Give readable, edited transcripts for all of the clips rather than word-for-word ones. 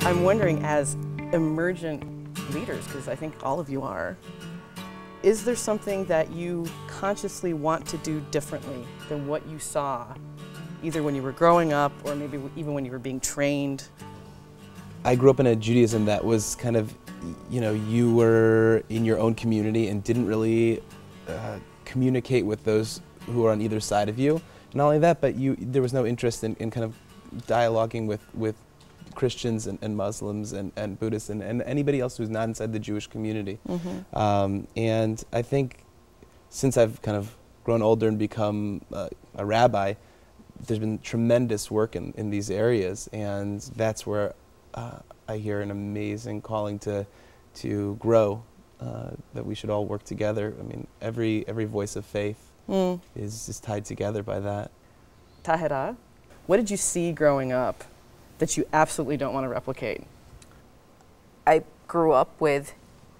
I'm wondering, as emergent leaders, because I think all of you are, is there something that you consciously want to do differently than what you saw, either when you were growing up or maybe even when you were being trained? I grew up in a Judaism that was kind of, you know, you were in your own community and didn't really communicate with those who are on either side of you. And not only that, but there was no interest in kind of dialoguing with Christians and Muslims and Buddhists and anybody else who's not inside the Jewish community. Mm-hmm. And I think since I've kind of grown older and become a rabbi, there's been tremendous work in these areas, and that's where I hear an amazing calling to grow, that we should all work together. I mean, every voice of faith is tied together by that. Tahira, what did you see growing up that you absolutely don't want to replicate? I grew up with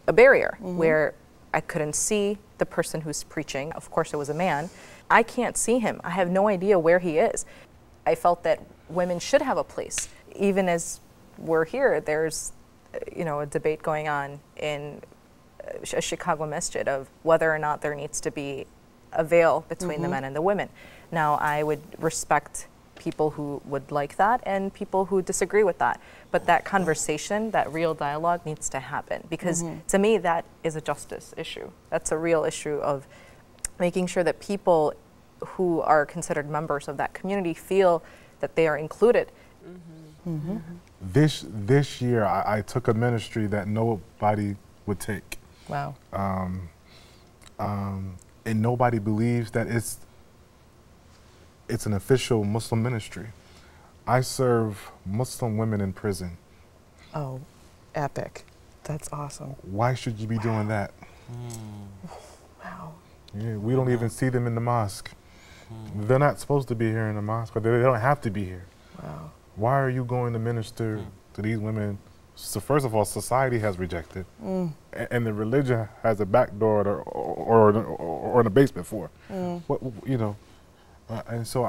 a barrier where I couldn't see the person who's preaching. Of course, it was a man. I can't see him. I have no idea where he is. I felt that women should have a place. Even as we're here, there's a debate going on in a Chicago masjid of whether or not there needs to be a veil between the men and the women. Now, I would respect people who would like that and people who disagree with that. But that conversation, that real dialogue needs to happen, because to me that is a justice issue. That's a real issue of making sure that people who are considered members of that community feel that they are included. This year I took a ministry that nobody would take. Wow. And nobody believes that it's an official Muslim ministry. I serve Muslim women in prison. Oh, epic. That's awesome. Why should you be doing that? Wow. Yeah, we don't even see them in the mosque. They're not supposed to be here in the mosque, but they don't have to be here. Wow. Why are you going to minister to these women? So first of all, society has rejected, and the religion has a back door or in a basement for. What, you know. And so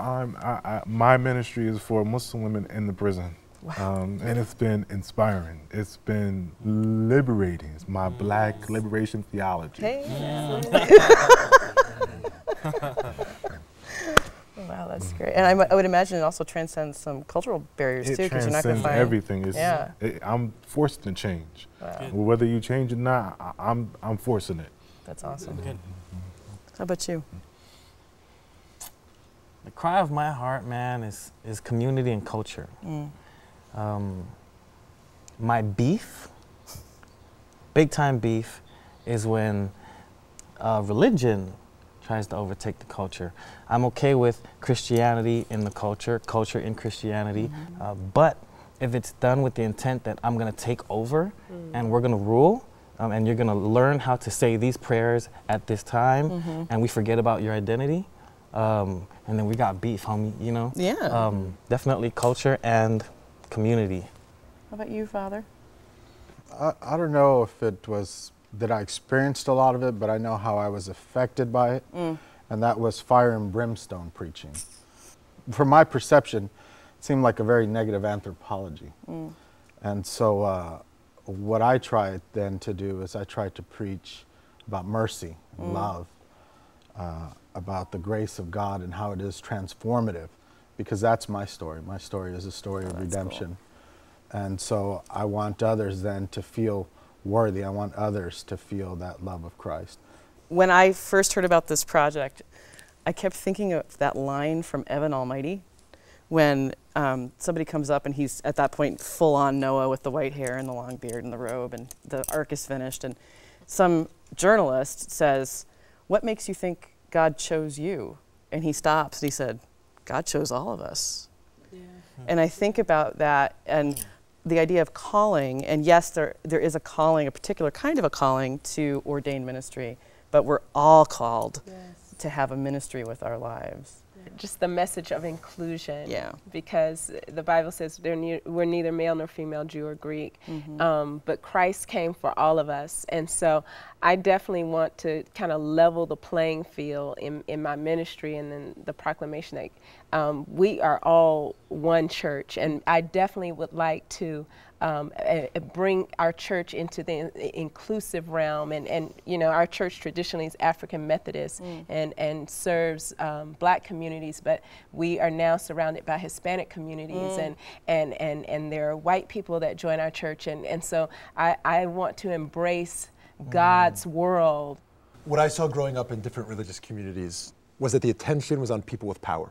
my ministry is for Muslim women in the prison. Wow. And it's been inspiring. It's been liberating. It's my Black liberation theology. Hey. Wow, that's great. And I would imagine it also transcends some cultural barriers too, because you're not going to find everything. I'm forced to change. Wow. Whether you change or not, I'm forcing it. That's awesome. How about you? The cry of my heart, man, is community and culture. My beef, big time beef, is when religion tries to overtake the culture. I'm okay with Christianity in the culture, culture in Christianity, but if it's done with the intent that I'm gonna take over and we're gonna rule, and you're gonna learn how to say these prayers at this time, and we forget about your identity, and then we got beef, homie, you know? Yeah. Definitely culture and community. How about you, Father? I don't know if it was that I experienced a lot of it, but I know how I was affected by it, and that was fire and brimstone preaching. From my perception, it seemed like a very negative anthropology. And so what I tried then to do is I tried to preach about mercy and love, about the grace of God and how it is transformative, because that's my story. My story is a story of redemption. Cool. And so I want others then to feel worthy. I want others to feel that love of Christ. When I first heard about this project, I kept thinking of that line from Evan Almighty, when somebody comes up and he's at that point full on Noah with the white hair and the long beard and the robe, and the ark is finished, and some journalist says, "What makes you think God chose you?" And he stops and he said, "God chose all of us." Yeah. And I think about that and the idea of calling, and yes, there is a calling, a particular kind of a calling to ordained ministry, but we're all called to have a ministry with our lives. Just the message of inclusion, yeah, because the Bible says we're neither male nor female, Jew or Greek, but Christ came for all of us. And so I definitely want to kind of level the playing field in my ministry, and then the proclamation that we are all one church. And I definitely would like to bring our church into the inclusive realm. And you know, our church traditionally is African Methodist and serves black communities, but we are now surrounded by Hispanic communities and there are white people that join our church. And so I want to embrace God's world. What I saw growing up in different religious communities was that the attention was on people with power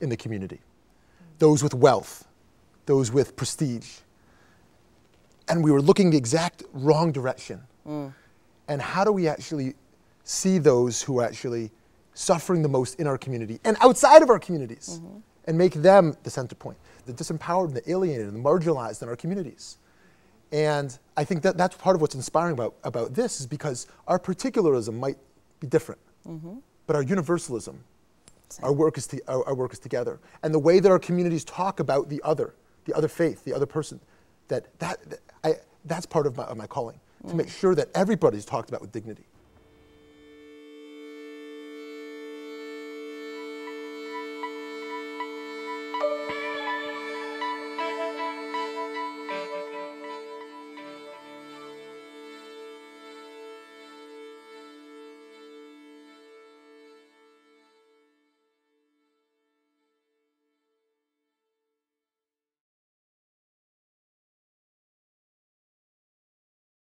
in the community. Those with wealth, those with prestige. And we were looking the exact wrong direction. And how do we actually see those who are actually suffering the most in our community and outside of our communities and make them the center point, the disempowered and the alienated and the marginalized in our communities. And I think that that's part of what's inspiring about this, is because our particularism might be different, but our universalism, our work is together. And the way that our communities talk about the other faith, the other person, that's part of my calling, to make sure that everybody's talked about with dignity.